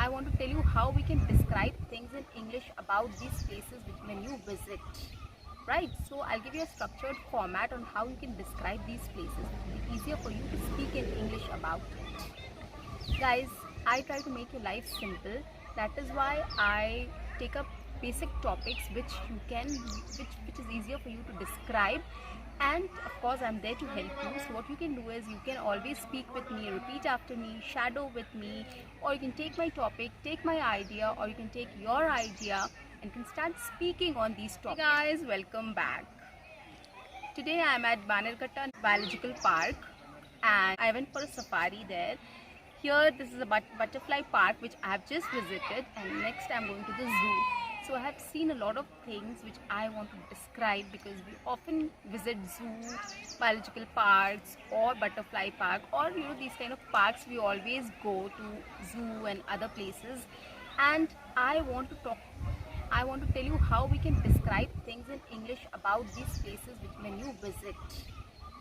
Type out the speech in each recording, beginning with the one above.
I want to tell you how we can describe things in English about these places when you visit. Right, so I'll give you a structured format on how you can describe these places. It will be easier for you to speak in English about it. Guys, I try to make your life simple. That is why I take up basic topics which is easier for you to describe, and of course I'm there to help you. So what you can do is you can always speak with me, repeat after me, shadow with me, or you can take my topic, take my idea, or you can take your idea and can start speaking on these topics. Hey guys, welcome back. Today I am at Bannerghatta Biological Park and I went for a safari there. Here this is a butterfly park which I have just visited, and next I am going to the zoo. So I have seen a lot of things which I want to describe, because we often visit zoo, biological parks or butterfly park, or these kind of parks we always go to zoo and other places, and I want to tell you how we can describe things in English about these places when you visit.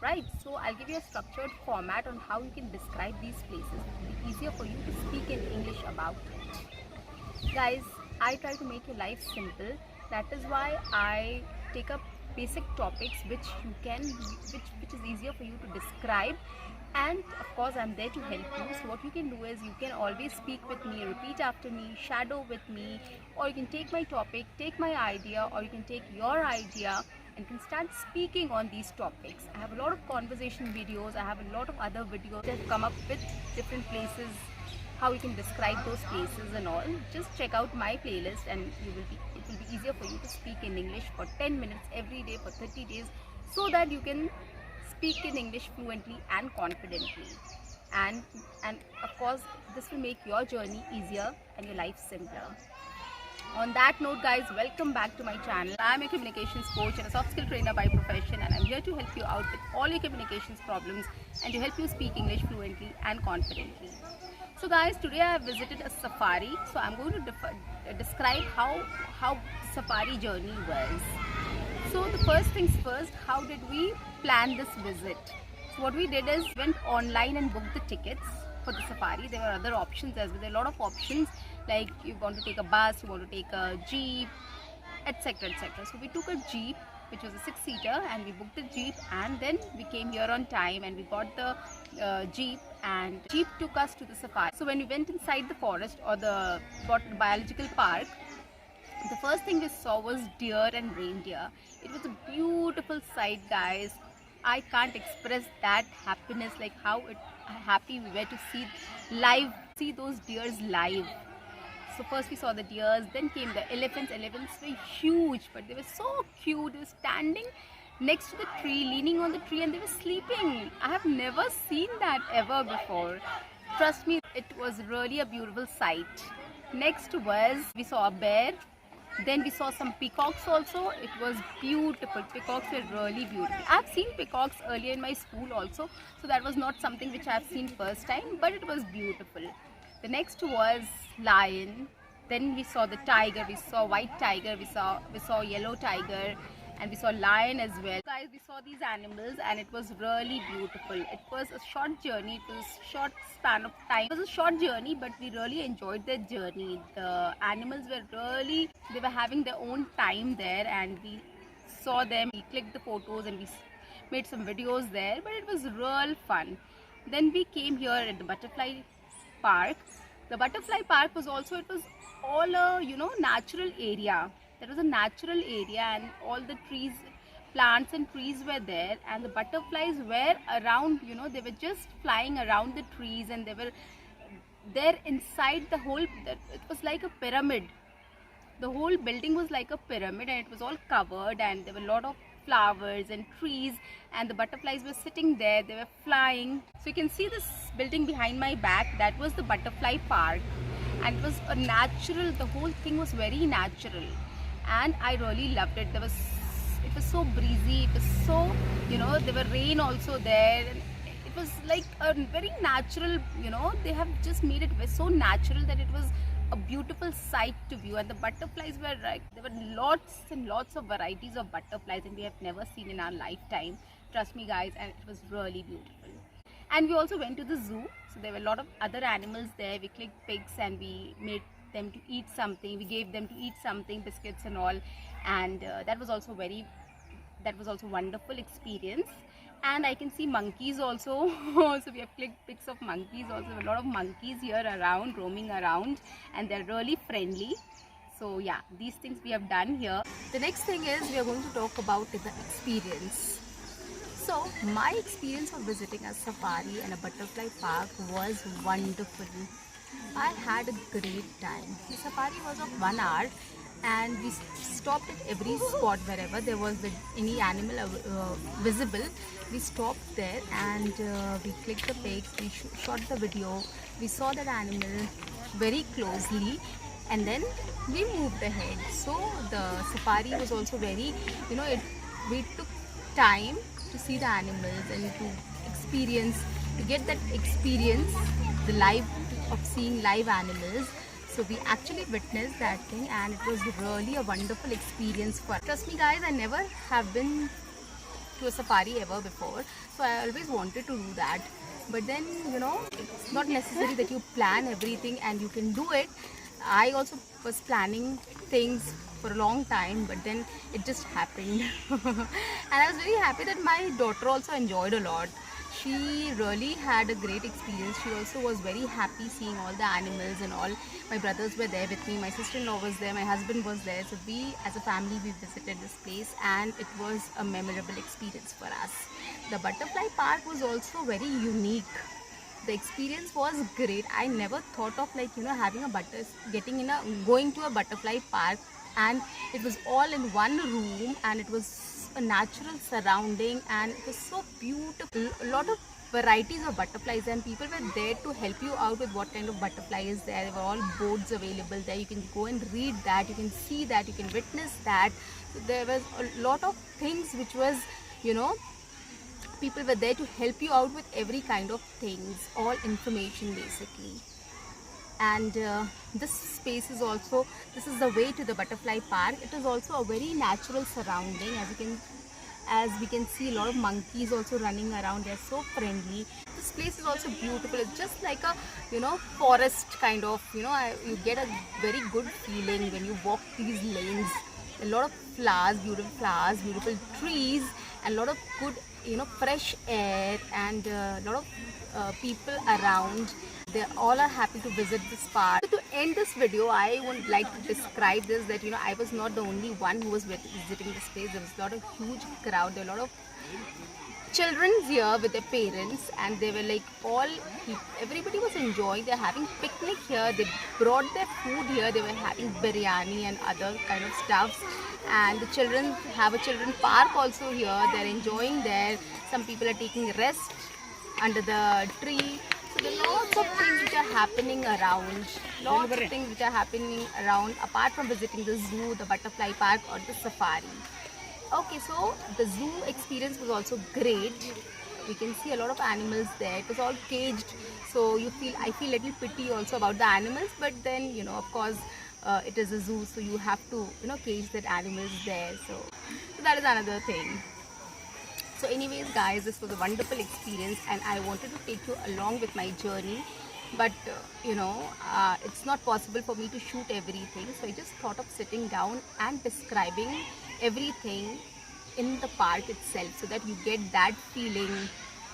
Right, so I'll give you a structured format on how you can describe these places. It will be easier for you to speak in English about it. Guys, I try to make your life simple. That is why I take up basic topics which is easier for you to describe, and of course I'm there to help you. So what you can do is you can always speak with me, repeat after me, shadow with me, or you can take my topic, take my idea, or you can take your idea and can start speaking on these topics. I have a lot of conversation videos, I have a lot of other videos that have come up with different places, how you can describe those places and all. Just check out my playlist and it will be easier for you to speak in English for 10 minutes every day for 30 days, so that you can speak in English fluently and confidently. And of course this will make your journey easier and your life simpler. On that note guys, welcome back to my channel. I am a communications coach and a soft skill trainer by profession, and I'm here to help you out with all your communications problems and to help you speak English fluently and confidently. So guys, today I have visited a safari. So I'm going to describe how safari journey was. So the first things first, how did we plan this visit? So what we did is went online and booked the tickets for the safari. There were other options as well. There are a lot of options, like you want to take a bus, you want to take a jeep, etc, etc. So we took a jeep which was a 6-seater, and we booked the jeep, and then we came here on time and we got the jeep, and jeep took us to the safari. So when we went inside the forest or the biological park, the first thing we saw was deer and reindeer. It was a beautiful sight, guys. I can't express that happiness, like how happy we were to see those deers live. So first we saw the deers, then came the elephants. Elephants were huge, but they were so cute. They were standing next to the tree, leaning on the tree, and they were sleeping. I have never seen that ever before. Trust me, it was really a beautiful sight. Next was, we saw a bear. Then we saw some peacocks also. It was beautiful. Peacocks were really beautiful. I've seen peacocks earlier in my school also, so that was not something which I've seen first time, but it was beautiful. The next was lion. Then we saw the tiger. We saw white tiger. We saw yellow tiger, and we saw lion as well. Guys, we saw these animals and it was really beautiful. It was a short journey. It was a short span of time. It was a short journey, but we really enjoyed the journey. The animals they were having their own time there, and we saw them. We clicked the photos and we made some videos there, but it was real fun. Then we came here at the butterfly park. The butterfly park was all a natural area. There was a natural area, and all the trees, plants and trees were there, and the butterflies were around, they were just flying around the trees, and they were there inside the whole, it was like a pyramid. The whole building was like a pyramid, and it was all covered, and there were a lot of flowers and trees, and the butterflies were sitting there. They were flying. So you can see this building behind my back. That was the butterfly park, and it was a natural, the whole thing was very natural, and I really loved it. It was so breezy. It was so, there were rain also there, and it was like a very natural, they have just made it so natural that it was a beautiful sight to view. And the butterflies were like, there were lots and lots of varieties of butterflies, and we have never seen in our lifetime. Trust me guys, and it was really beautiful. And we also went to the zoo, so there were a lot of other animals there. We clicked pics and we made them to eat something. We gave them to eat something, biscuits and all, and that was also wonderful experience. And I can see monkeys also. So we have clicked pics of monkeys also. A lot of monkeys here around, roaming around, and they're really friendly. So yeah, these things we have done here. The next thing is we are going to talk about the experience. So my experience of visiting a safari and a butterfly park was wonderful. I had a great time. The safari was of 1 hour, and we stopped at every spot wherever there was any animal visible. We stopped there and we clicked the pics, we shot the video, we saw that animal very closely, and then we moved ahead. So the safari was also very, we took time to see the animals and to get that experience, the live of seeing live animals. So we actually witnessed that thing, and it was really a wonderful experience for us. Trust me guys, I never have been to a safari ever before, so I always wanted to do that. But then, it's not necessary that you plan everything and you can do it. I also was planning things for a long time, but then it just happened. And I was very happy that my daughter also enjoyed a lot. She really had a great experience. She also was very happy seeing all the animals and all. My brothers were there with me, my sister-in-law was there, my husband was there. So we as a family, we visited this place, and it was a memorable experience for us. The butterfly park was also very unique. The experience was great. I never thought of going to a butterfly park, and it was all in one room, and it was a natural surrounding, and it was so beautiful. A lot of varieties of butterflies, and people were there to help you out with what kind of butterfly is there. There were all boards available there. You can go and read that, you can see that, you can witness that. So there was a lot of things which was, people were there to help you out with every kind of things, all information basically. And this space is also, this is the way to the butterfly park. It is also a very natural surrounding. As we can see, a lot of monkeys also running around. They're so friendly. This place is also beautiful. It's just like a forest kind of, you get a very good feeling when you walk these lanes. A lot of flowers, beautiful trees, and a lot of good fresh air, and a lot of people around. They all are happy to visit this park. So to end this video, I would like to describe this, that I was not the only one who was visiting this place. There was a lot of huge crowd. There were a lot of children here with their parents, and they were like everybody was enjoying. They're having picnic here. They brought their food here. They were having biryani and other kind of stuffs. And the children have a children park also here. They're enjoying there. Some people are taking rest under the tree. So there are lots of things which are happening around. Apart from visiting the zoo, the butterfly park, or the safari. Okay, so the zoo experience was also great. We can see a lot of animals there. It was all caged, so I feel little pity also about the animals. But then, of course, it is a zoo, so you have to cage that animals there. So that is another thing. So anyways guys, this was a wonderful experience, and I wanted to take you along with my journey, but it's not possible for me to shoot everything. So I just thought of sitting down and describing everything in the park itself, so that you get that feeling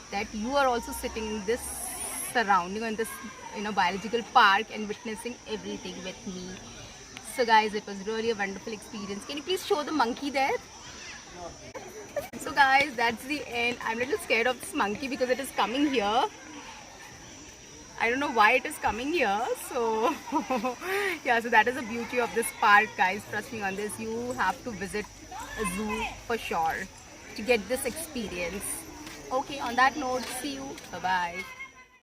that you are also sitting in this surrounding, in this biological park, and witnessing everything with me. So guys, it was really a wonderful experience. Can you please show the monkey there? So guys, that's the end. I'm a little scared of this monkey because it is coming here. I don't know why it is coming here. So yeah, so that is the beauty of this park, guys. Trust me on this. You have to visit a zoo for sure to get this experience. Okay, on that note, see you. Bye bye.